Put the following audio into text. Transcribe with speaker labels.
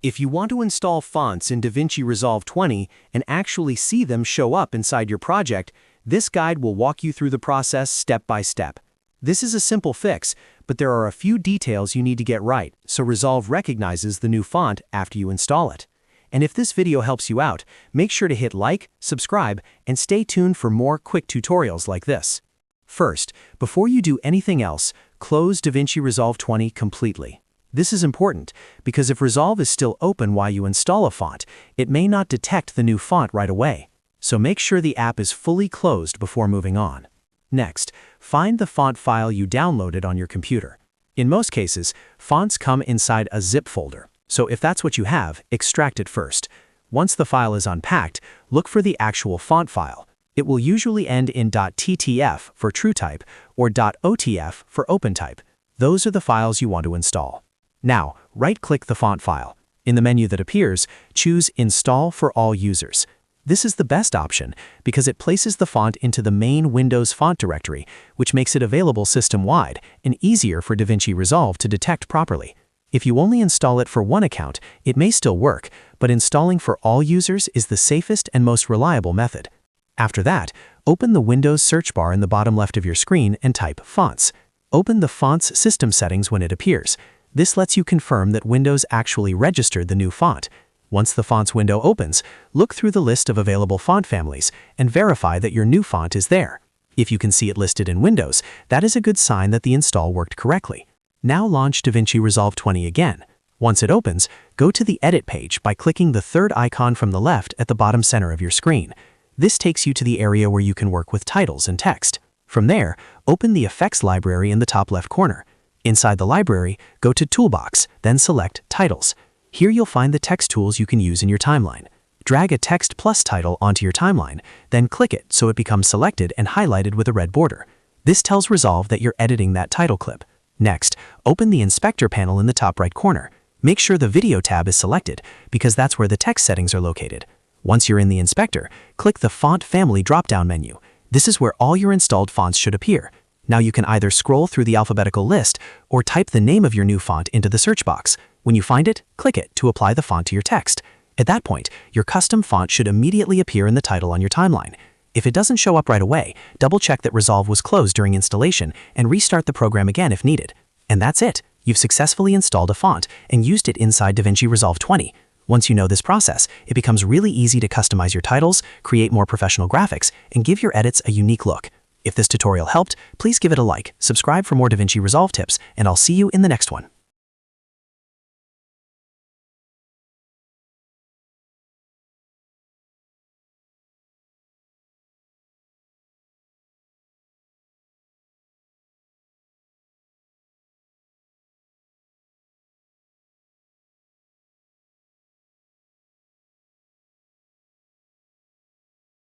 Speaker 1: If you want to install fonts in DaVinci Resolve 20 and actually see them show up inside your project, this guide will walk you through the process step by step. This is a simple fix, but there are a few details you need to get right so Resolve recognizes the new font after you install it. And if this video helps you out, make sure to hit like, subscribe, and stay tuned for more quick tutorials like this. First, before you do anything else, close DaVinci Resolve 20 completely. This is important because if Resolve is still open while you install a font, it may not detect the new font right away. So make sure the app is fully closed before moving on. Next, find the font file you downloaded on your computer. In most cases, fonts come inside a zip folder, so if that's what you have, extract it first. Once the file is unpacked, look for the actual font file. It will usually end in .ttf for TrueType or .otf for OpenType. Those are the files you want to install. Now, right-click the font file. In the menu that appears, choose Install for all users. This is the best option because it places the font into the main Windows font directory, which makes it available system-wide and easier for DaVinci Resolve to detect properly. If you only install it for one account, it may still work, but installing for all users is the safest and most reliable method. After that, open the Windows search bar in the bottom left of your screen and type Fonts. Open the Fonts system settings when it appears. This lets you confirm that Windows actually registered the new font. Once the Fonts window opens, look through the list of available font families and verify that your new font is there. If you can see it listed in Windows, that is a good sign that the install worked correctly. Now launch DaVinci Resolve 20 again. Once it opens, go to the Edit page by clicking the third icon from the left at the bottom center of your screen. This takes you to the area where you can work with titles and text. From there, open the Effects library in the top left corner. Inside the library, go to Toolbox, then select Titles. Here you'll find the text tools you can use in your timeline. Drag a text plus title onto your timeline, then click it so it becomes selected and highlighted with a red border. This tells Resolve that you're editing that title clip. Next, open the Inspector panel in the top right corner. Make sure the Video tab is selected because that's where the text settings are located. Once you're in the Inspector, click the Font Family drop-down menu. This is where all your installed fonts should appear. Now you can either scroll through the alphabetical list or type the name of your new font into the search box. When you find it, click it to apply the font to your text. At that point, your custom font should immediately appear in the title on your timeline. If it doesn't show up right away, double-check that Resolve was closed during installation and restart the program again if needed. And that's it. You've successfully installed a font and used it inside DaVinci Resolve 20. Once you know this process, it becomes really easy to customize your titles, create more professional graphics, and give your edits a unique look. If this tutorial helped, please give it a like, subscribe for more DaVinci Resolve tips, and I'll see you in the next one.